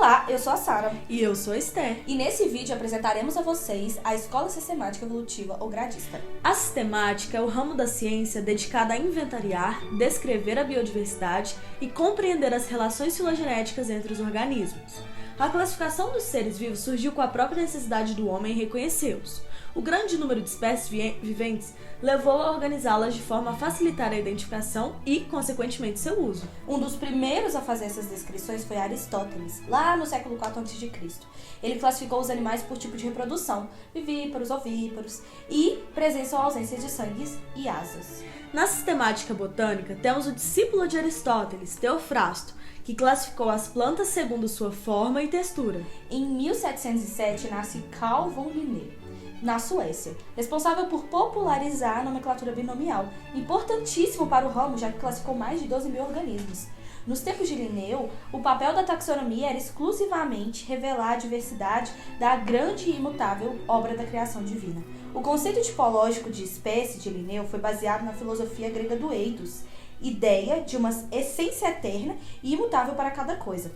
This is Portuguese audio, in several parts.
Olá, eu sou a Sara. E eu sou a Esther. E nesse vídeo apresentaremos a vocês a Escola Sistemática Evolutiva ou Gradista. A sistemática é o ramo da ciência dedicado a inventariar, descrever a biodiversidade e compreender as relações filogenéticas entre os organismos. A classificação dos seres vivos surgiu com a própria necessidade do homem em reconhecê-los. O grande número de espécies viventes levou a organizá-las de forma a facilitar a identificação e, consequentemente, seu uso. Um dos primeiros a fazer essas descrições foi Aristóteles, lá no século IV a.C. Ele classificou os animais por tipo de reprodução, vivíparos, ovíparos, e presença ou ausência de sangue e asas. Na sistemática botânica, temos o discípulo de Aristóteles, Teofrasto, que classificou as plantas segundo sua forma e textura. Em 1707 nasce Carl von Linné, na Suécia, responsável por popularizar a nomenclatura binomial, importantíssimo para o ramo, já que classificou mais de 12 mil organismos. Nos tempos de Linneu, o papel da taxonomia era exclusivamente revelar a diversidade da grande e imutável obra da criação divina. O conceito tipológico de espécie de Linneu foi baseado na filosofia grega do eidos, ideia de uma essência eterna e imutável para cada coisa.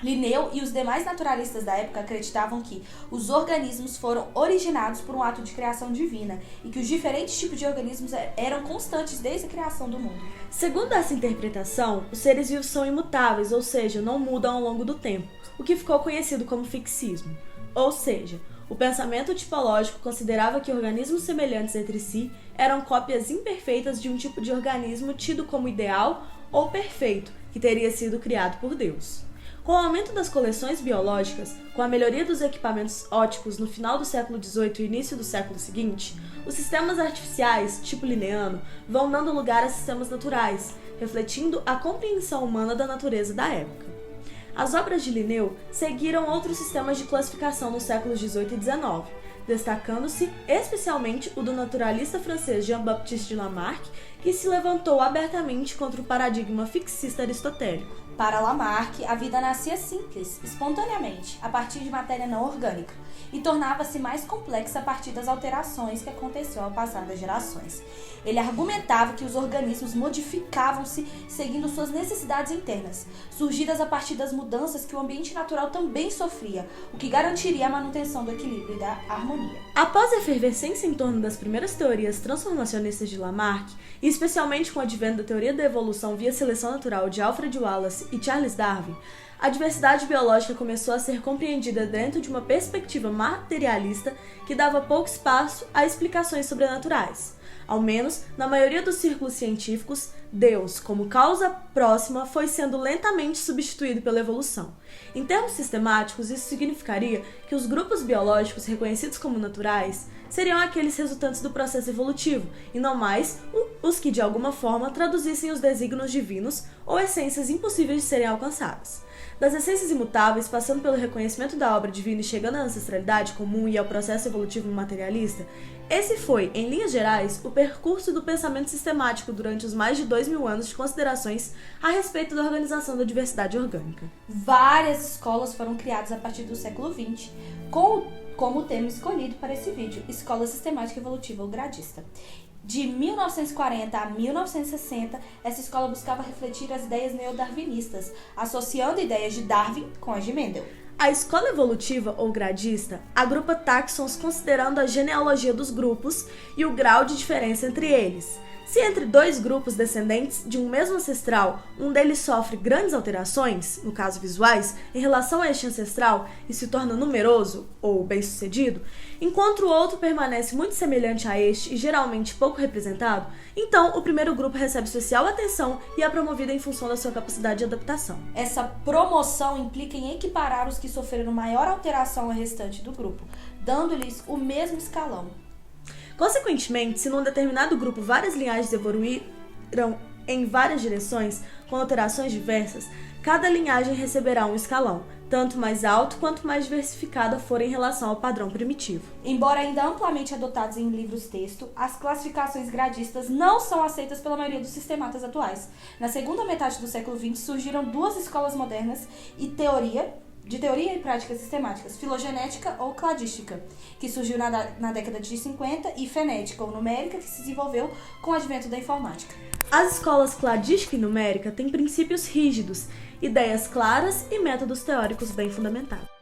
Linneu e os demais naturalistas da época acreditavam que os organismos foram originados por um ato de criação divina e que os diferentes tipos de organismos eram constantes desde a criação do mundo. Segundo essa interpretação, os seres vivos são imutáveis, ou seja, não mudam ao longo do tempo, o que ficou conhecido como fixismo. Ou seja, o pensamento tipológico considerava que organismos semelhantes entre si eram cópias imperfeitas de um tipo de organismo tido como ideal ou perfeito, que teria sido criado por Deus. Com o aumento das coleções biológicas, com a melhoria dos equipamentos ópticos no final do século XVIII e início do século seguinte, os sistemas artificiais, tipo linneano, vão dando lugar a sistemas naturais, refletindo a compreensão humana da natureza da época. As obras de Linneu seguiram outros sistemas de classificação nos séculos XVIII e XIX, destacando-se especialmente o do naturalista francês Jean-Baptiste de Lamarck, que se levantou abertamente contra o paradigma fixista aristotélico. Para Lamarck, a vida nascia simples, espontaneamente, a partir de matéria não orgânica, e tornava-se mais complexa a partir das alterações que aconteciam ao passar das gerações. Ele argumentava que os organismos modificavam-se seguindo suas necessidades internas, surgidas a partir das mudanças que o ambiente natural também sofria, o que garantiria a manutenção do equilíbrio e da harmonia. Após a efervescência em torno das primeiras teorias transformacionistas de Lamarck, e especialmente com o advento da teoria da evolução via seleção natural de Alfred Wallace e Charles Darwin, a diversidade biológica começou a ser compreendida dentro de uma perspectiva materialista que dava pouco espaço a explicações sobrenaturais. Ao menos, na maioria dos círculos científicos, Deus, como causa próxima, foi sendo lentamente substituído pela evolução. Em termos sistemáticos, isso significaria que os grupos biológicos reconhecidos como naturais seriam aqueles resultantes do processo evolutivo, e não mais os que, de alguma forma, traduzissem os desígnios divinos ou essências impossíveis de serem alcançadas. Das essências imutáveis, passando pelo reconhecimento da obra divina e chegando à ancestralidade comum e ao processo evolutivo materialista, esse foi, em linhas gerais, o percurso do pensamento sistemático durante os mais de 2.000 anos de considerações a respeito da organização da diversidade orgânica. Várias escolas foram criadas a partir do século XX, como o tema escolhido para esse vídeo, Escola Sistemática Evolutiva ou Gradista. De 1940 a 1960, essa escola buscava refletir as ideias neodarwinistas, associando ideias de Darwin com as de Mendel. A escola evolutiva ou gradista agrupa táxons considerando a genealogia dos grupos e o grau de diferença entre eles. Se entre dois grupos descendentes de um mesmo ancestral, um deles sofre grandes alterações, no caso visuais, em relação a este ancestral e se torna numeroso ou bem-sucedido, enquanto o outro permanece muito semelhante a este e geralmente pouco representado, então o primeiro grupo recebe especial atenção e é promovido em função da sua capacidade de adaptação. Essa promoção implica em equiparar os que sofreram maior alteração ao restante do grupo, dando-lhes o mesmo escalão. Consequentemente, se num determinado grupo várias linhagens evoluíram em várias direções, com alterações diversas, cada linhagem receberá um escalão, tanto mais alto quanto mais diversificada for em relação ao padrão primitivo. Embora ainda amplamente adotados em livros-texto, as classificações gradistas não são aceitas pela maioria dos sistematas atuais. Na segunda metade do século XX surgiram duas escolas modernas e teoria de teoria e práticas sistemáticas, filogenética ou cladística, que surgiu na década de 50, e fenética ou numérica, que se desenvolveu com o advento da informática. As escolas cladística e numérica têm princípios rígidos, ideias claras e métodos teóricos bem fundamentados.